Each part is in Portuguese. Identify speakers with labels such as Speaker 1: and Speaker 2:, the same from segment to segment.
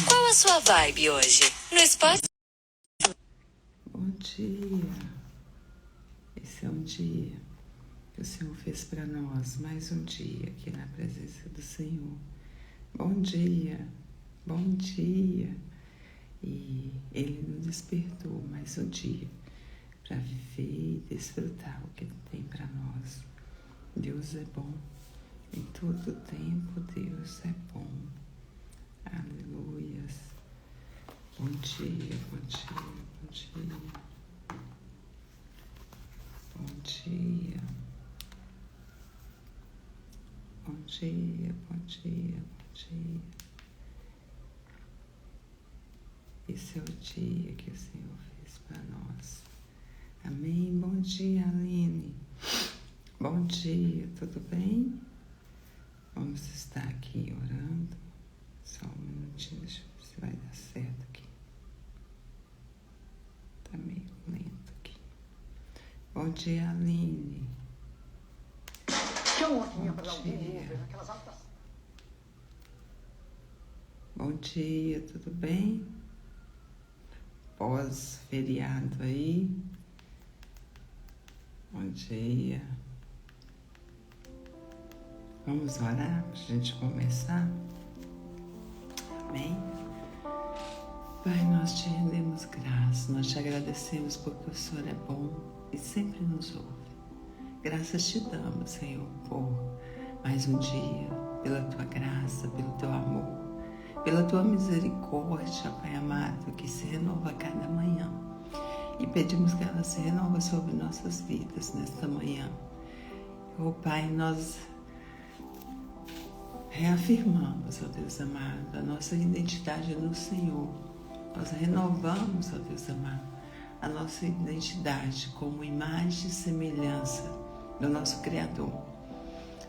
Speaker 1: Qual a sua vibe hoje? No Spotify.
Speaker 2: Bom dia. Esse é um dia que o Senhor fez para nós, mais um dia aqui na presença do Senhor. Bom dia, bom dia. E Ele nos despertou mais um dia para viver e desfrutar o que Ele tem para nós. Deus é bom, em todo tempo Deus é bom. Aleluias. Bom dia, bom dia, bom dia. Bom dia. Bom dia, bom dia, bom dia. Esse é o dia que o Senhor fez para nós. Amém? Bom dia, Aline. Bom dia, tudo bem? Vamos estar aqui orando. Só um minutinho, deixa eu ver se vai dar certo aqui. Tá meio lento aqui. Bom dia, Aline. Bom dia. Bom dia, tudo bem? Pós-feriado aí. Bom dia. Vamos orar para a gente começar? Amém? Pai, nós te rendemos graças, nós te agradecemos porque o Senhor é bom e sempre nos ouve. Graças te damos, Senhor, por mais um dia, pela tua graça, pelo teu amor, pela tua misericórdia, Pai amado, que se renova a cada manhã. E pedimos que ela se renova sobre nossas vidas nesta manhã. Oh, Pai, nós reafirmamos, ó Deus amado, a nossa identidade no Senhor. Nós renovamos, ó Deus amado, a nossa identidade como imagem e semelhança do nosso Criador.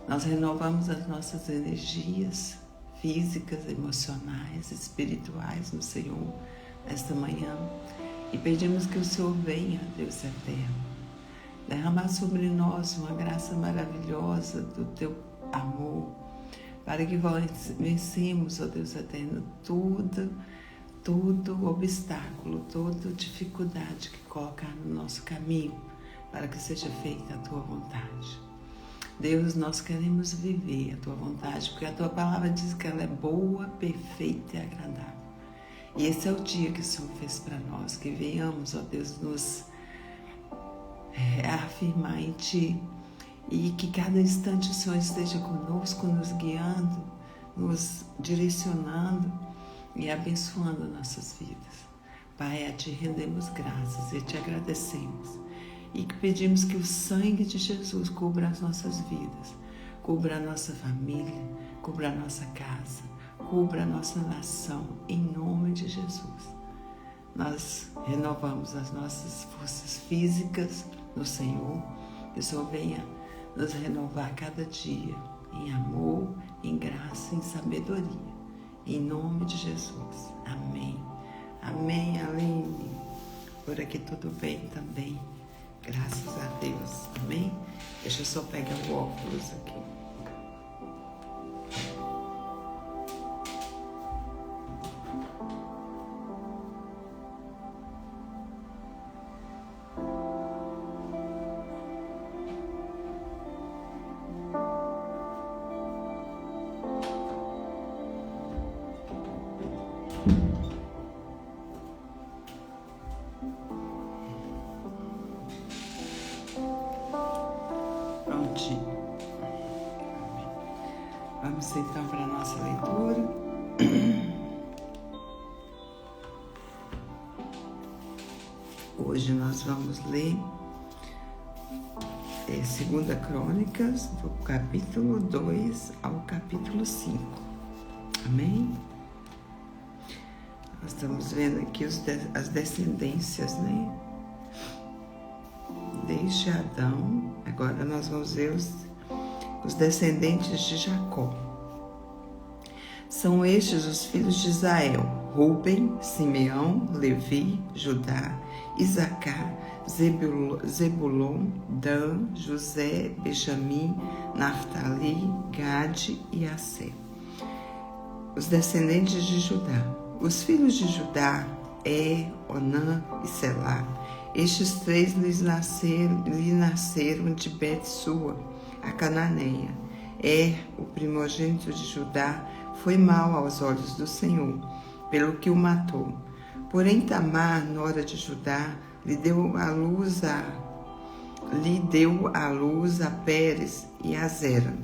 Speaker 2: Nós renovamos as nossas energias físicas, emocionais, espirituais no Senhor nesta manhã. E pedimos que o Senhor venha, Deus eterno, derramar sobre nós uma graça maravilhosa do teu amor, para que vencemos, ó Deus eterno, todo obstáculo, toda dificuldade que colocar no nosso caminho, para que seja feita a tua vontade. Deus, nós queremos viver a tua vontade, porque a tua palavra diz que ela é boa, perfeita e agradável. E esse é o dia que o Senhor fez para nós, que venhamos, ó Deus, nos afirmar em Ti, e que cada instante o Senhor esteja conosco, nos guiando, nos direcionando e abençoando nossas vidas. Pai, a Ti rendemos graças e Te agradecemos. E que pedimos que o sangue de Jesus cubra as nossas vidas, cubra a nossa família, cubra a nossa casa, cubra a nossa nação, em nome de Jesus. Nós renovamos as nossas forças físicas no Senhor, que o Senhor venha nos renovar cada dia, em amor, em graça, em sabedoria, em nome de Jesus. Amém. Amém, Aline. Por aqui tudo bem também, graças a Deus. Amém. Deixa eu só pegar o óculos aqui. Hoje nós vamos ler 2 Crônicas, do capítulo 2 ao capítulo 5. Amém? Nós estamos vendo aqui as descendências, né? Desde Adão, agora nós vamos ver os descendentes de Jacó. São estes os filhos de Israel: Ruben, Simeão, Levi, Judá, Isacar, Zebulon, Dan, José, Benjamim, Naftali, Gade e Asser. Os descendentes de Judá. Os filhos de Judá, Onã e Selá. Estes três lhe nasceram de Bet-sua, a cananeia. O primogênito de Judá, foi mau aos olhos do Senhor, pelo que o matou. Porém Tamar, nora de Judá, lhe deu à luz a Pérez e a Zera.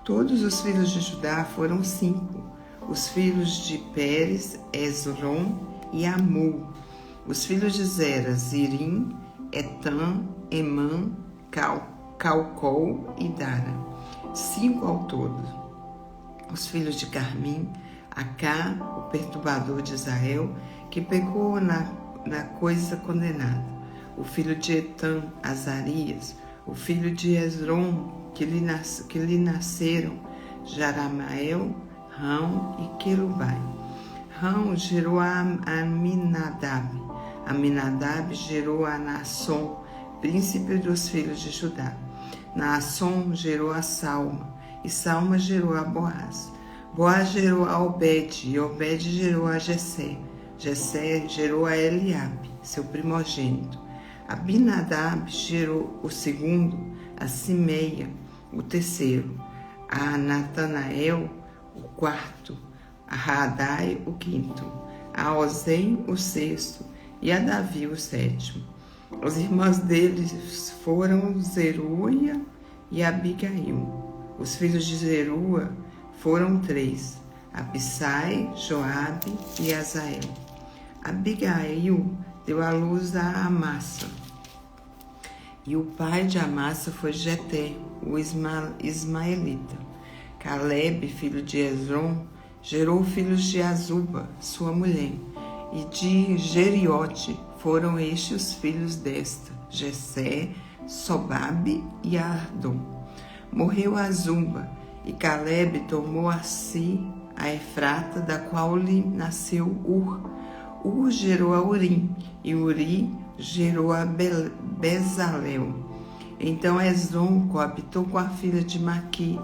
Speaker 2: Todos os filhos de Judá foram 5. Os filhos de Pérez, Esrom e Amul. Os filhos de Zera, Zirim, Etam, Emã, Calcol e Dara. 5 ao todo. Os filhos de Carmim, Acá, o perturbador de Israel, que pecou na coisa condenada. O filho de Etam, Azarias. O filho de Esrom, que lhe nasceram, Jaramael, Rão e Querubai. Rão gerou a Aminadab. Aminadab gerou a Naasson, príncipe dos filhos de Judá. Naasson gerou a Salma, e Salma gerou a Boaz. Boaz gerou a Obed, e Obed gerou a Jessé. Jessé gerou a Eliabe, seu primogênito. Abinadab gerou o segundo, a Simeia, o terceiro, a Natanael, o quarto, a Radai, o quinto, a Ozem, o sexto, e a Davi, o sétimo. Os irmãos deles foram Zeruia e Abigail. Os filhos de Zeruia foram 3, Abissai, Joabe e Azael. Abigail deu à luz a Amassa. E o pai de Amassa foi Jeté, o ismaelita. Caleb, filho de Esrom, gerou filhos de Azuba, sua mulher, e de Jeriote foram estes os filhos desta, Jessé, Sobabe e Ardom. Morreu Azuba, e Caleb tomou a si a Efrata, da qual lhe nasceu Ur. Ur gerou a Urim, e Uri gerou a Bezalel. Então Esrom coabitou com a filha de Maqui,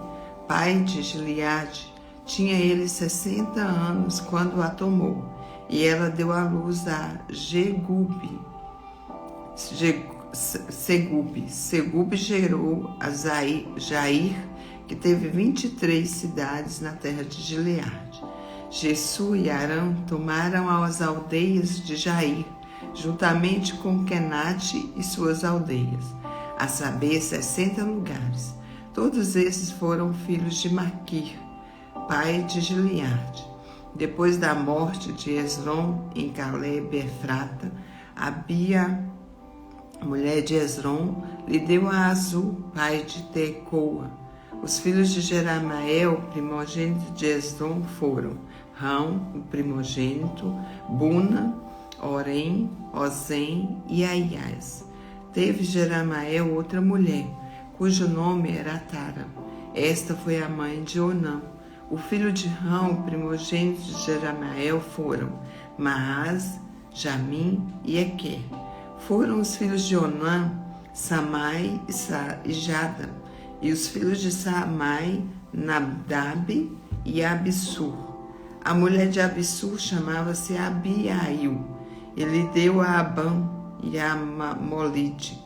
Speaker 2: pai de Gileade. Tinha ele 60 anos quando a tomou, e ela deu à luz a Segube gerou a Jair, que teve 23 cidades na terra de Gileade. Jessu e Arã tomaram as aldeias de Jair, juntamente com Kenate e suas aldeias, a saber 60 lugares. Todos esses foram filhos de Maquir, pai de Gileade. Depois da morte de Esrom em Caleb Efrata, Abia, mulher de Esrom, lhe deu a Azul, pai de Tecoa. Os filhos de Jeramael, primogênito de Esrom, foram Rão, o primogênito, Buna, Orem, Ozem e Aias. Teve Jeramael outra mulher, cujo nome era Tara. Esta foi a mãe de Onã. O filho de Rão, primogênito de Jeramael, foram Maaz, Jamim e Equer. Foram os filhos de Onã, Samai e Jada. E os filhos de Samai, Nadab e Abissur. A mulher de Abissur chamava-se Abiail. Ele deu a Abam e a Molide.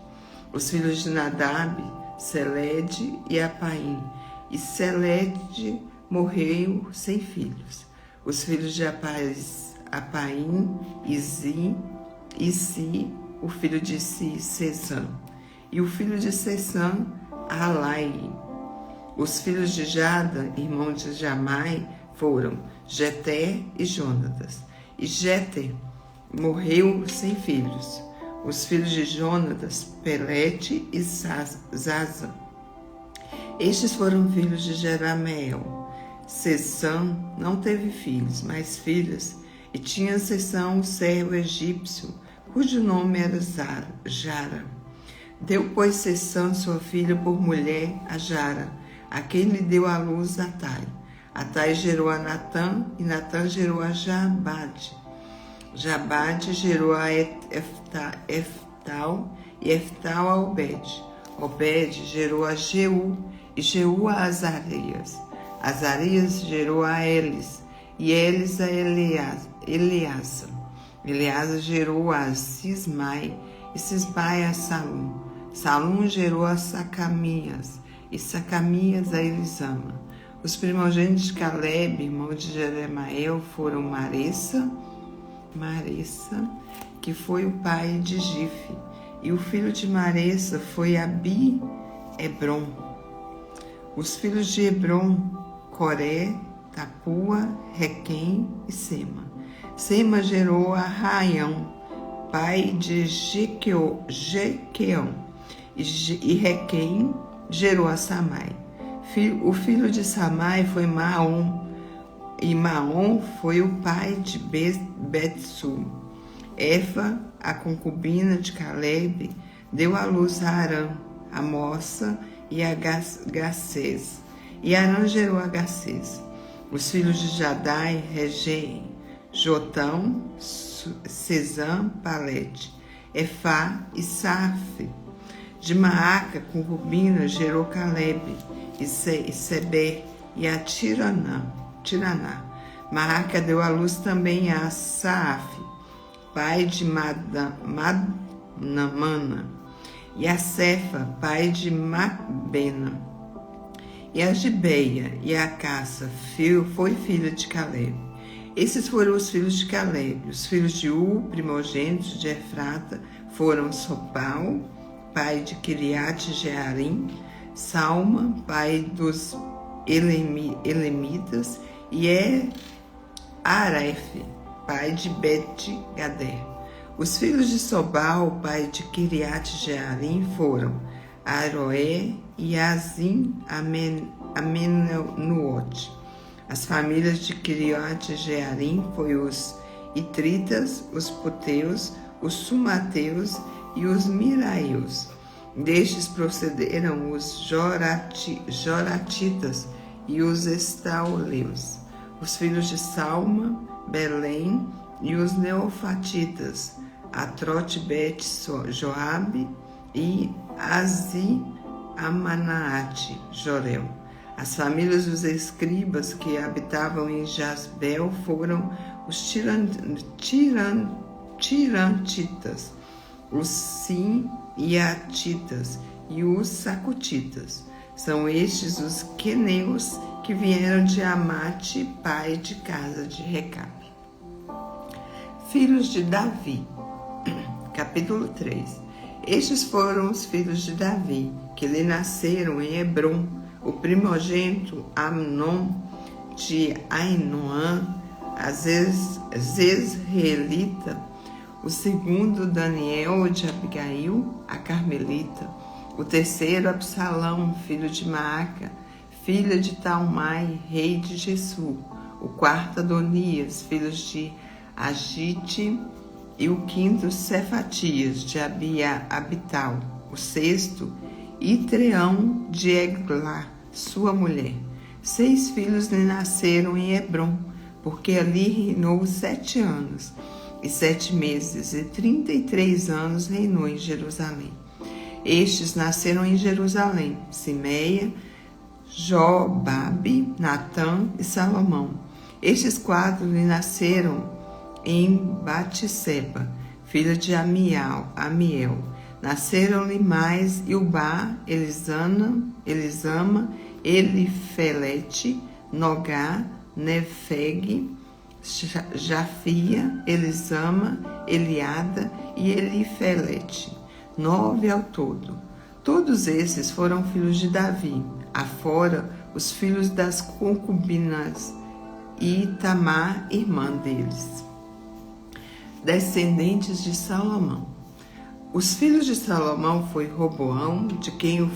Speaker 2: Os filhos de Nadab, Selede e Apaim. E Selede morreu sem filhos. Os filhos de Apaim, Izi, o filho de Sesã. E o filho de Sesã, Alai. Os filhos de Jada, irmão de Jamai, foram Jeté e Jonatas. E Jeté morreu sem filhos. Os filhos de Jonatas, Pelete e Zaza. Estes foram filhos de Jerameel. Sessã não teve filhos, mas filhas, e tinha Sessã um servo egípcio, cujo nome era Jara. Deu, pois, Sessã sua filha por mulher a Jara, a quem lhe deu à luz Atai. Atai gerou a Natã, e Natã gerou a Jabade. Jabade gerou a Eftal, e Eftal a Obed. Obed gerou a Jeú, e Jeú a Azarias. Azarias gerou a Elis, e Elis a Eleasa. Eleasa gerou a Sismai, e Sismai a Salum. Salum gerou a Sacamias, e Sacamias a Elisama. Os primogênitos de Caleb, irmão de Jeremael, foram Maressa, que foi o pai de Gife, e o filho de Maressa foi Abi-Hebron. Os filhos de Hebron, Coré, Tapua, Requem e Sema. Sema gerou a Raião, pai de Jequeão, e Requem gerou a Samai. O filho de Samai foi Maom, e Maom foi o pai de Betsur. Efa, a concubina de Caleb, deu à luz a Arã, a moça, e a Gacês. E Arã gerou a Gacês. Os filhos de Jadai, Regem, Jotão, Sesã, Palete, Efá e Safe. De Maaca, concubina, gerou Caleb, e Seber, e a Tiraná. Maaca deu à luz também a Saaf, pai de Madnamana, e a Cefa, pai de Mabena. E a Gibeia e a Caça foi filha de Caleb. Esses foram os filhos de Caleb. Os filhos de primogênitos de Efrata, foram Sopal, pai de Kiriat Jearim, Salma, pai dos Elemitas, e Aref, pai de Bet-Gader. Os filhos de Sobal, pai de Kiriat Jearim, foram Aroé e Azim Amenuote. As famílias de Kiriat Jearim foi os Itritas, os Puteus, os Sumateus e os Miraeus. Destes procederam os Joratitas e os Estauleus. Os filhos de Salma, Belém, e os Neofatitas, Atrot-Bet Joabe e Azi Amanaate Jorel. As famílias dos escribas que habitavam em Jasbel foram os Tirantitas, os Sim-Iatitas e os Sacutitas. São estes os queneus que vieram de Amate, pai de casa de Recabe. Filhos de Davi, capítulo 3. Estes foram os filhos de Davi, que lhe nasceram em Hebrom: o primogênito Amnon de Ainoã, a Zezreelita; o segundo Daniel de Abigail, a Carmelita; o terceiro Absalão, filho de Maaca, filha de Talmai, rei de Gesur; o quarto Adonias, filhos de Agite; e o quinto Cefatias de Abital; o sexto Itreão de Eglá, sua mulher. 6 filhos lhe nasceram em Hebrom, porque ali reinou 7 anos e 7 meses, e 33 anos reinou em Jerusalém. Estes nasceram em Jerusalém: Simeia, Jobabe, Natã e Salomão. Estes 4 lhe nasceram em Batseba, filha de Amiel. Nasceram-lhe mais Ilbá, Elisama, Elifelete, Nogá, Nefeg, Jafia, Elisama, Eliada e Elifelete. 9 ao todo. Todos esses foram filhos de Davi, afora os filhos das concubinas e Tamar, irmã deles. Descendentes de Salomão. Os filhos de Salomão foi Roboão, de quem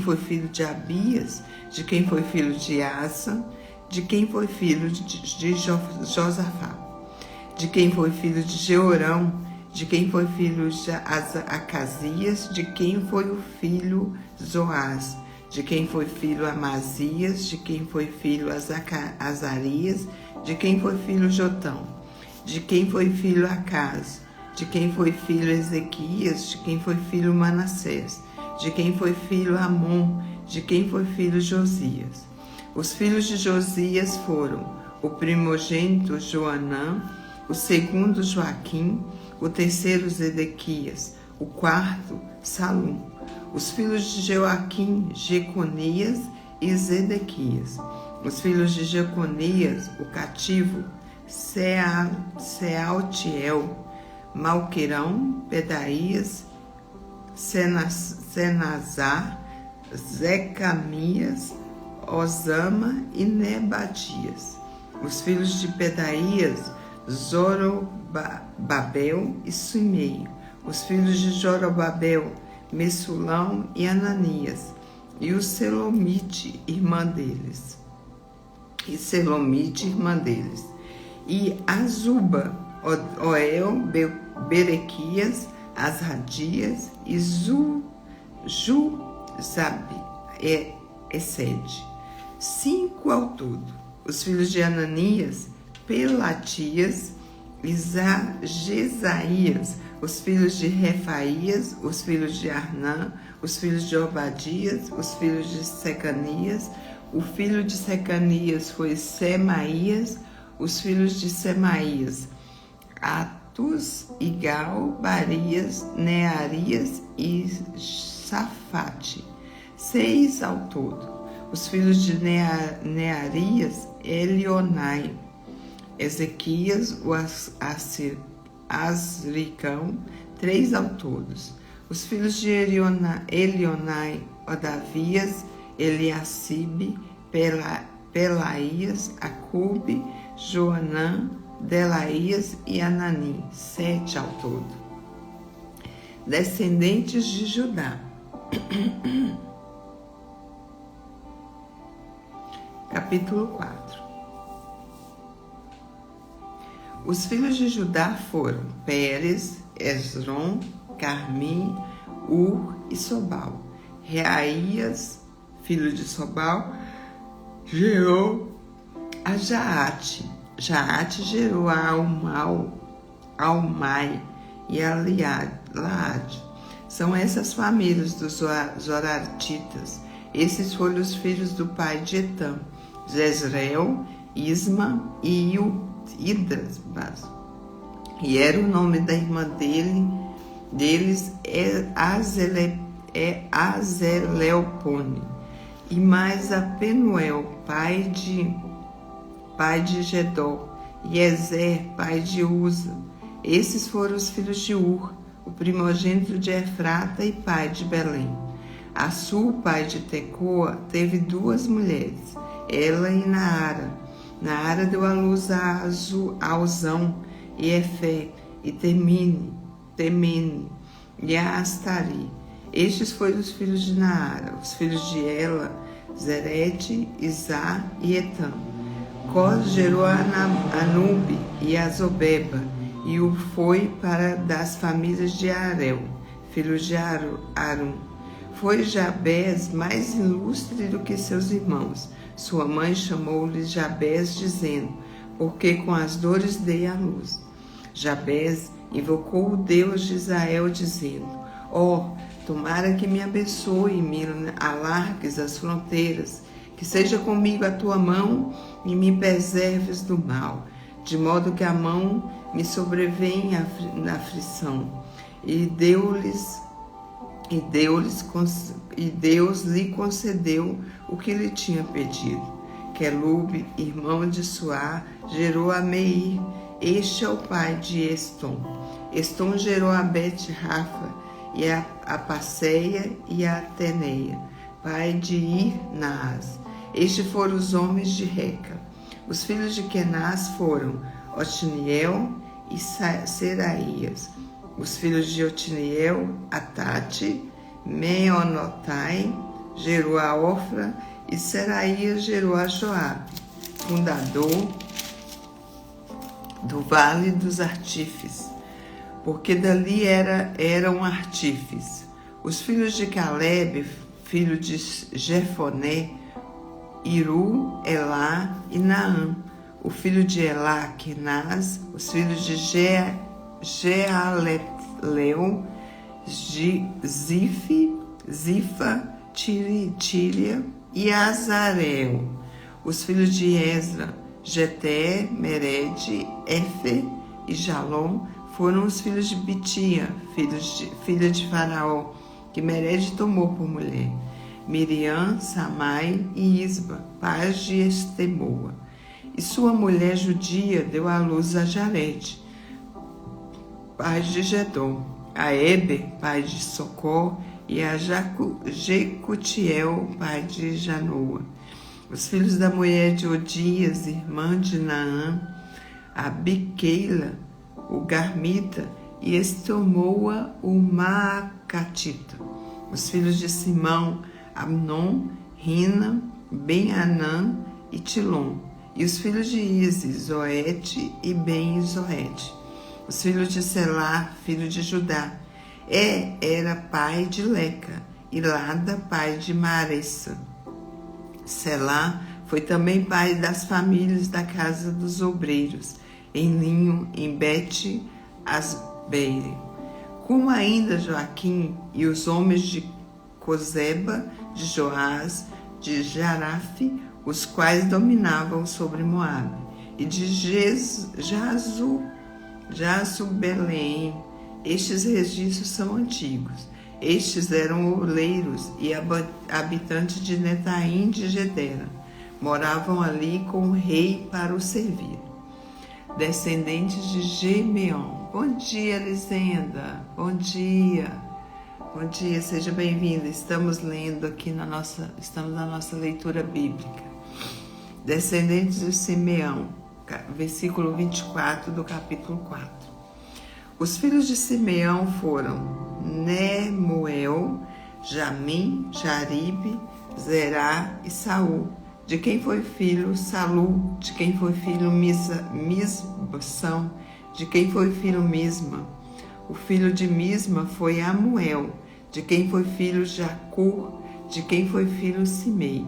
Speaker 2: foi filho de Abias, de quem foi filho de Asa, de quem foi filho de Josafá, de quem foi filho de Jeorão, de quem foi filho de Acasias, de quem foi o filho Zoás, de quem foi filho Amazias, de quem foi filho Azarias, de quem foi filho Jotão, de quem foi filho Acaz, de quem foi filho Ezequias, de quem foi filho Manassés, de quem foi filho Amon, de quem foi filho Josias. Os filhos de Josias foram o primogênito Joanã, o segundo Joaquim, o terceiro Zedequias, o quarto Salum. Os filhos de Joaquim, Jeconias e Zedequias. Os filhos de Jeconias, o cativo, Sealtiel, Malquirão, Pedaías, Senazar, Zecamias, Osama e Nebadias. Os filhos de Pedaías, Zorobabel e Simei. Os filhos de Zorobabel, Messulão e Ananias. E o Selomite, irmã deles. E Azuba, Oel, Berequias, Asradias e Juzabe, Excede. 5 ao todo. Os filhos de Ananias, Pelatias e Jesaías. Os filhos de Refaías, os filhos de Arnã, os filhos de Obadias, os filhos de Secanias. O filho de Secanias foi Semaías. Os filhos de Semaías, Atus, Igal, Barias, Nearias e Safate. 6 ao todo. Os filhos de Nearias, Elionai, Ezequias, o Asricão. 3 ao todo. Os filhos de Elionai, Odavias, Eliacibe, Pelaías, Acube, Joanã, Delaías e Anani. 7 ao todo. Descendentes de Judá. Capítulo 4. Os filhos de Judá foram Pérez, Esrom, Carmi, Ur e Sobal. Reaías, filho de Sobal, gerou a Jaate. Jaate gerou a Almai e a Laade. São essas famílias dos Zoratitas. Esses foram os filhos do pai de Etam, Jezreel, Isma e Idasbas. E era o nome da irmã deles Azeleopone. E mais a Penuel, pai de Gedó, e Ezer, pai de Uza. Esses foram os filhos de Ur, o primogênito de Efrata e pai de Belém. Assur, pai de Tecoa, teve 2 mulheres, ela e Naara. Naara deu à luz a Alzão, e Efé, e Temene, e a Astari. Estes foram os filhos de Naara. Os filhos de Ela, Zerete, Izá e Etam. Cós gerou a Anube e a Zobeba, e o foi para das famílias de Arel, filho de Arum. Foi Jabés mais ilustre do que seus irmãos. Sua mãe chamou-lhe Jabés, dizendo, porque com as dores dei à luz. Jabés invocou o Deus de Israel, dizendo, tomara que me abençoe e me alargues as fronteiras, que seja comigo a tua mão e me preserves do mal, de modo que a mão me sobrevenha na aflição. E Deus lhe concedeu o que lhe tinha pedido. Quelube, irmão de Suá, gerou a Meir. Este é o pai de Estom. Estom gerou a Bet-Rafa e a Passeia e a Teneia, pai de Ir-Naás. Estes foram os homens de Reca. Os filhos de Kenaz foram Otiniel e Seraías. Os filhos de Otiniel, Atate, Meonotai, gerou a Ofra, e Seraías gerou a Joabe, fundador do Vale dos Artífices, porque dali eram artífices. Os filhos de Caleb, filho de Jefoné, Iru, Elá e Naã. O filho de Elá, Kenaz. Os filhos de Jealetleu, Zifa, Tíria e Azarel. Os filhos de Ezra, Jeté, Mered, Efer e Jalom foram os filhos de Bitia, filha de Faraó, que Mered tomou por mulher. Miriam, Samai e Isba, pais de Estemoa. E sua mulher judia deu à luz a Jared, pai de Gedom, a Eber, pai de Socó, e a Jecutiel, pai de Janoa. Os filhos da mulher de Odias, irmã de Naã, a Biqueila, o Garmita, e Estomoa, o Maacatita. Os filhos de Simão, Amnon, Rina, Ben-Anã e Tilom. E os filhos de Isis, Zoete e Ben-Zoete. Os filhos de Selá, filho de Judá. Era pai de Leca, e Lada, pai de Maressa. Selá foi também pai das famílias da casa dos obreiros, em linho, em Bet-Asbeire. Como ainda Joaquim e os homens de Cozeba, de Joás, de Jarafe, os quais dominavam sobre Moabe, e de Jazubeleém. Estes registros são antigos. Estes eram oleiros e habitantes de Netaim de Gedera. Moravam ali com o rei para o servir. Descendentes de Gemeão. Bom dia, Elisenda. Bom dia. Bom dia, seja bem-vinda. Estamos lendo aqui na nossa leitura bíblica. Descendentes de Simeão, versículo 24 do capítulo 4. Os filhos de Simeão foram Nemuel, Jamim, Jaribe, Zerá e Saul, de quem foi filho Salu, de quem foi filho Misbação, de quem foi filho Misma. O filho de Misma foi Amuel, de quem foi filho Jacur, de quem foi filho Simei.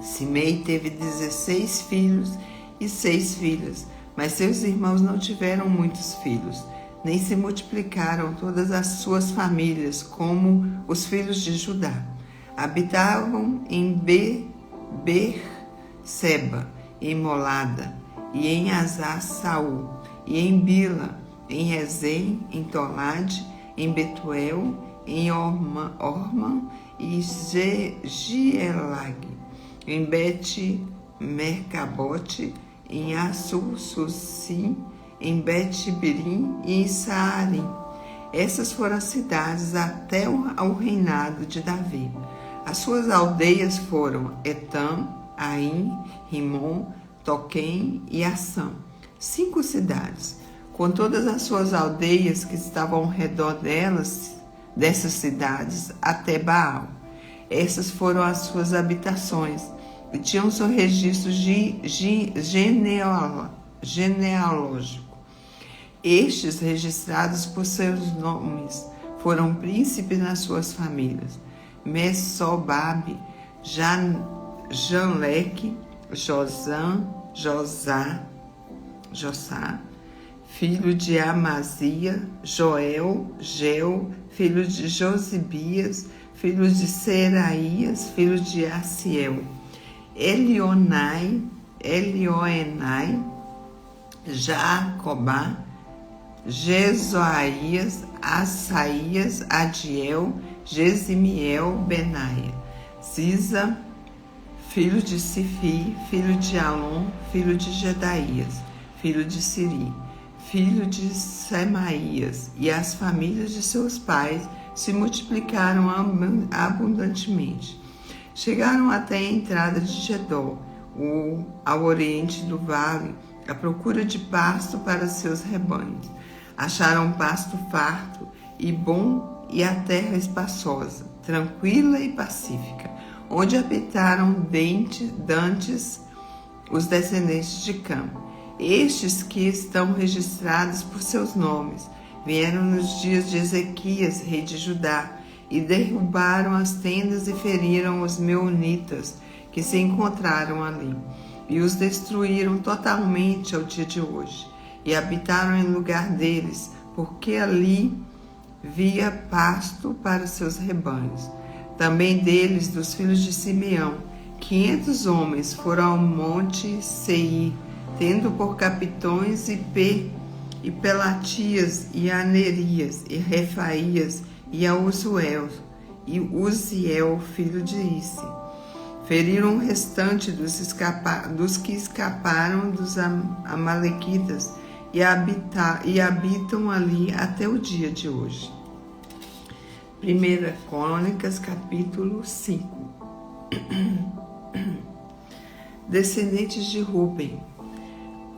Speaker 2: Simei teve 16 filhos e 6 filhas, mas seus irmãos não tiveram muitos filhos, nem se multiplicaram todas as suas famílias, como os filhos de Judá. Habitavam em Berseba, em Molada, e em Azar-Saul, e em Bila, em Rezem, em Tolade, em Betuel, em Orma e Gielag, em Bet-Mercabote, em Assu-Sussim, em Bet-Birim e em Saarim. Essas foram as cidades até ao reinado de Davi. As suas aldeias foram Etam, Aim, Rimon, Toquém e Assam. 5 cidades, com todas as suas aldeias que estavam ao redor dessas cidades, até Baal. Essas foram as suas habitações, e tinham seu registro genealógico. Estes, registrados por seus nomes, foram príncipes nas suas famílias: Mesobabe, Janleque, Josá, filho de Amazia, Joel, Geu, filho de Josibias, filho de Seraías, filho de Aciel, Elioenai, Jacobá, Jezoaías, Assaías, Adiel, Gesimiel, Benaia, Ziza, filho de Sifi, filho de Alon, filho de Jedaías, filho de Siri, filho de Semaías, e as famílias de seus pais se multiplicaram abundantemente. Chegaram até a entrada de Gedor, ao oriente do vale, à procura de pasto para seus rebanhos. Acharam pasto farto e bom e a terra espaçosa, tranquila e pacífica, onde habitaram dantes os descendentes de Cam. Estes que estão registrados por seus nomes vieram nos dias de Ezequias, rei de Judá, e derrubaram as tendas e feriram os meunitas que se encontraram ali, e os destruíram totalmente ao dia de hoje, e habitaram em lugar deles, porque ali via pasto para os seus rebanhos. Também deles, dos filhos de Simeão, 500 homens foram ao monte Seir, tendo por capitões e Pelatias, e Anerias, e Refaías, e a Uziel, filho de Isse. Feriram o restante dos que escaparam dos amalequitas e habitam ali até o dia de hoje. 1 Crônicas, capítulo 5. Descendentes de Ruben.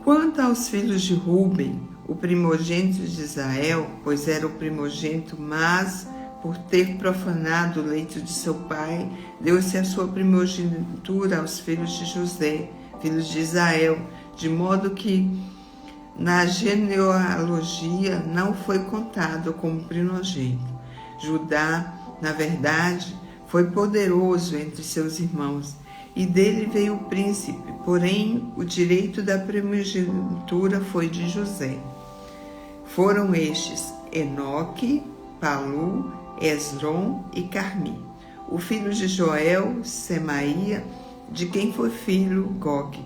Speaker 2: Quanto aos filhos de Ruben, o primogênito de Israel, pois era o primogênito, mas por ter profanado o leito de seu pai, deu-se a sua primogenitura aos filhos de José, filhos de Israel, de modo que na genealogia não foi contado como primogênito. Judá, na verdade, foi poderoso entre seus irmãos, e dele veio o príncipe, porém o direito da primogenitura foi de José. Foram estes Enoque, Palu, Esrom e Carmi. O filho de Joel, Semaia, de quem foi filho Gog,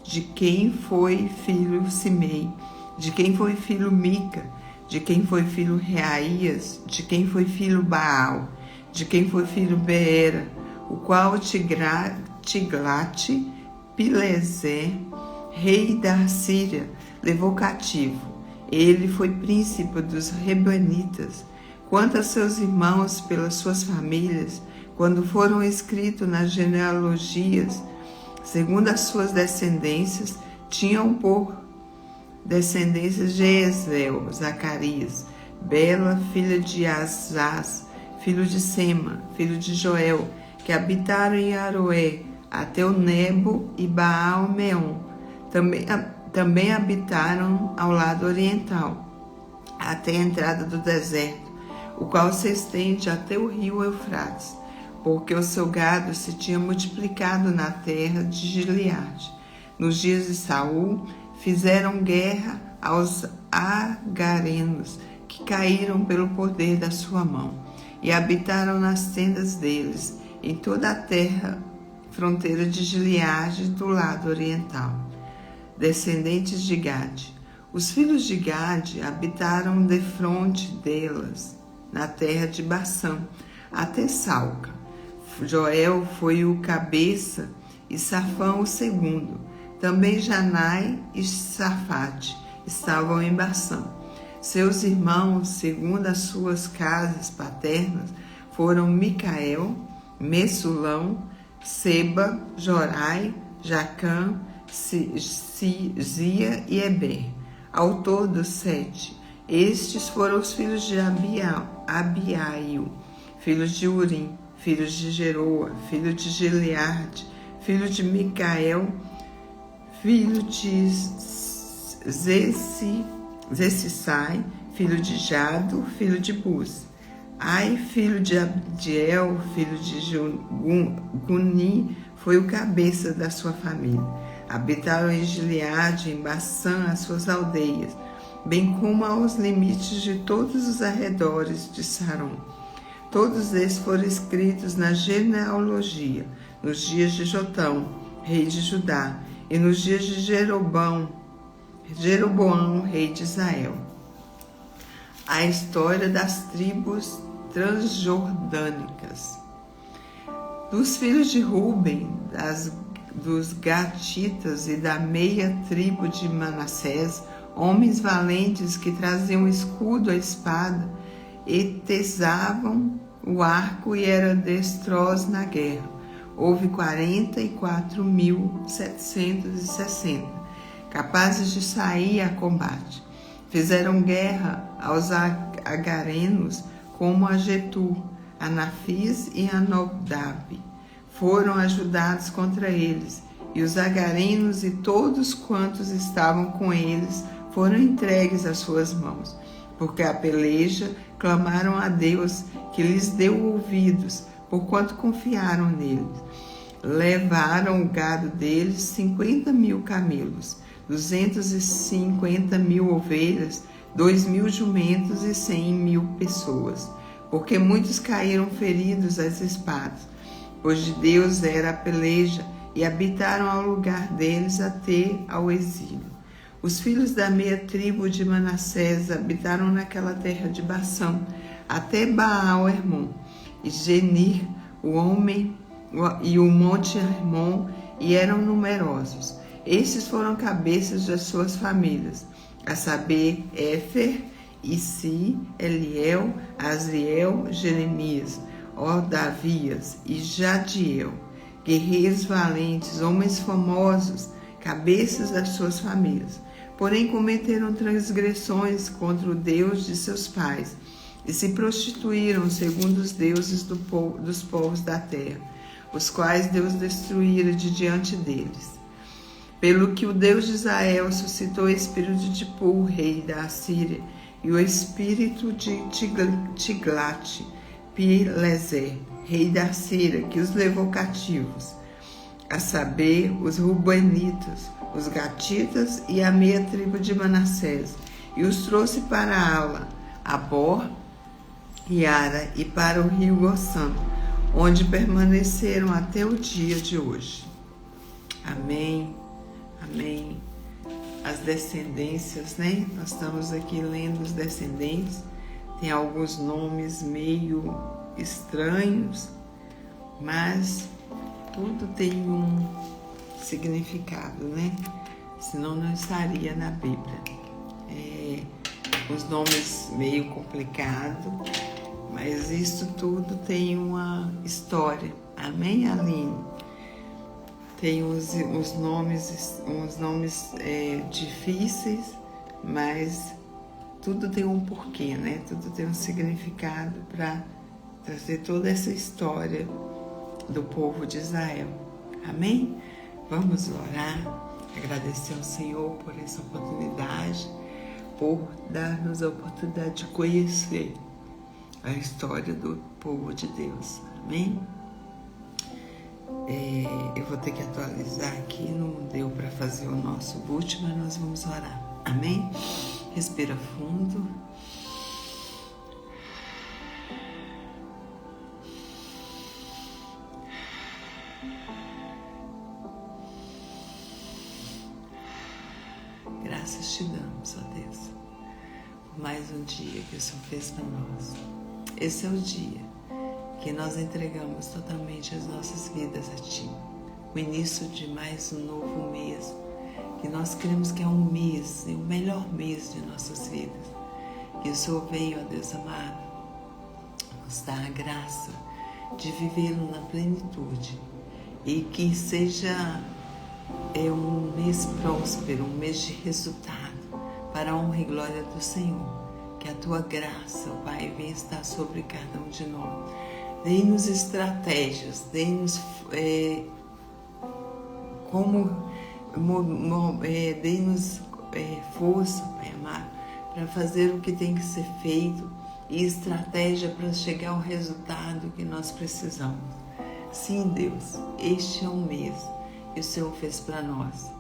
Speaker 2: de quem foi filho Simei, de quem foi filho Mica, de quem foi filho Reaías, de quem foi filho Baal, de quem foi filho Beera, o qual Tiglat-Pileser, rei da Síria, levou cativo. Ele foi príncipe dos Rebanitas. Quanto a seus irmãos pelas suas famílias, quando foram escritos nas genealogias, segundo as suas descendências, tinham por descendências Jezreel, Zacarias, Bela, filha de Azaz, filho de Sema, filho de Joel, que habitaram em Aroé, até o Nebo e Baal-Meon. Também habitaram ao lado oriental, até a entrada do deserto, o qual se estende até o rio Eufrates, porque o seu gado se tinha multiplicado na terra de Gileade. Nos dias de Saul, fizeram guerra aos agarenos, que caíram pelo poder da sua mão, e habitaram nas tendas deles, em toda a terra, fronteira de Gileade, do lado oriental. Descendentes de Gade. Os filhos de Gade habitaram defronte delas, na terra de Bassã, até Salca. Joel foi o cabeça e Safã o segundo. Também Janai e Safate estavam em Bassã. Seus irmãos, segundo as suas casas paternas, foram Micael, Messulão, Seba, Jorai, Jacã, Zia e Eber. Ao todo 7. Estes foram os filhos de Abiail, filhos de Urim, filhos de Jeroa, filho de Gileade, filho de Micael, filho de Zessai, filho de Jado, filho de Buz. Ai, filho de Abdiel, filho de Guni, foi o cabeça da sua família. Habitaram em Gileade, em Bassã, as suas aldeias, bem como aos limites de todos os arredores de Saron. Todos eles foram escritos na genealogia, nos dias de Jotão, rei de Judá, e nos dias de Jeroboão, rei de Israel. A história das tribos transjordânicas. Dos filhos de Ruben, dos Gatitas e da meia tribo de Manassés, homens valentes que traziam escudo e espada, e tesavam o arco e eram destros na guerra. Houve 44.760, capazes de sair a combate. Fizeram guerra aos agarenos, como a Getur, a Nafis e a Nodab. Foram ajudados contra eles, e os agarenos e todos quantos estavam com eles foram entregues às suas mãos, porque a peleja clamaram a Deus, que lhes deu ouvidos, porquanto confiaram nele. Levaram o gado deles 50.000 camelos, 250.000 ovelhas, 2.000 jumentos e 100.000 pessoas, porque muitos caíram feridos às espadas, pois de Deus era a peleja, e habitaram ao lugar deles até ao exílio. Os filhos da meia tribo de Manassés habitaram naquela terra de Bação, até Baal-Hermon, e Genir, o homem, e o monte Hermon, e eram numerosos. Estes foram cabeças das suas famílias, a saber, Éfer, Issi, Eliel, Asriel, Jeremias, Odavias e Jadiel, guerreiros valentes, homens famosos, cabeças das suas famílias. Porém cometeram transgressões contra o Deus de seus pais e se prostituíram segundo os deuses dos povos da terra, os quais Deus destruíra de diante deles. Pelo que o Deus de Israel suscitou o espírito de Tipul, rei da Assíria, e o espírito de Tiglat-Pileser, rei da Síria, que os levou cativos, a saber, os Rubenitas, os Gatitas e a meia tribo de Manassés, e os trouxe para Ala, Abor e Ara, e para o rio Gossã, onde permaneceram até o dia de hoje. Amém, amém. As descendências, né? Nós estamos aqui lendo os descendentes, tem alguns nomes meio estranhos, mas tudo tem um significado, né? Senão não estaria na Bíblia. Os nomes meio complicados, mas isso tudo tem uma história. Amém, Aline? Tem uns nomes difíceis, mas tudo tem um porquê, né? Tudo tem um significado para trazer toda essa história do povo de Israel. Amém? Vamos orar, agradecer ao Senhor por essa oportunidade, por dar-nos a oportunidade de conhecer a história do povo de Deus. Amém? Eu vou ter que atualizar aqui, não deu para fazer o nosso boot, mas nós vamos orar. Amém? Respira fundo. Graças te damos, ó Deus, por mais um dia que o Senhor fez para nós. Esse é o dia que nós entregamos totalmente as nossas vidas a Ti. O início de mais um novo mês, que nós cremos que é um mês, o melhor mês de nossas vidas. Que o Senhor veio, ó Deus amado, nos dar a graça de vivê-lo na plenitude. E que seja um mês próspero, um mês de resultado, para a honra e glória do Senhor. Que a Tua graça, ó Pai, venha estar sobre cada um de nós. Dê-nos estratégias, dê-nos dê-nos força, Pai amado, para fazer o que tem que ser feito e estratégia para chegar ao resultado que nós precisamos. Sim, Deus, este é um mês que o Senhor fez para nós,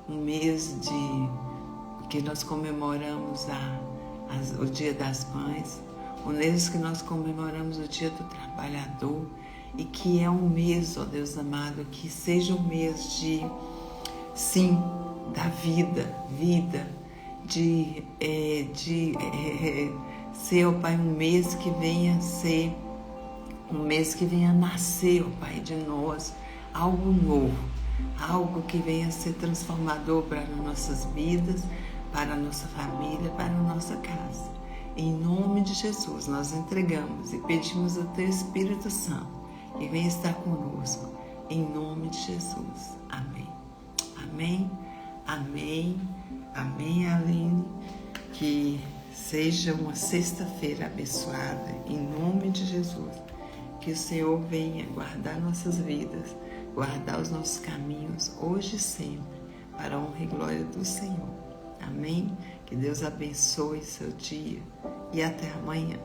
Speaker 2: um mês que nós comemoramos o Dia das Mães, um mês que nós comemoramos o Dia do Trabalhador, e que é um mês, ó Deus amado, que seja um mês da vida, de ser, ó Pai, um mês que venha ser, um mês que venha nascer, ó Pai, de nós, algo novo, algo que venha ser transformador para as nossas vidas, para a nossa família, para a nossa casa. Em nome de Jesus, nós entregamos e pedimos ao Teu Espírito Santo que venha estar conosco. Em nome de Jesus. Amém. Amém. Amém. Amém, Aline. que seja uma sexta-feira abençoada, em nome de Jesus. Que o Senhor venha guardar nossas vidas, guardar os nossos caminhos, hoje e sempre, para a honra e glória do Senhor. Amém? Que Deus abençoe seu dia e até amanhã.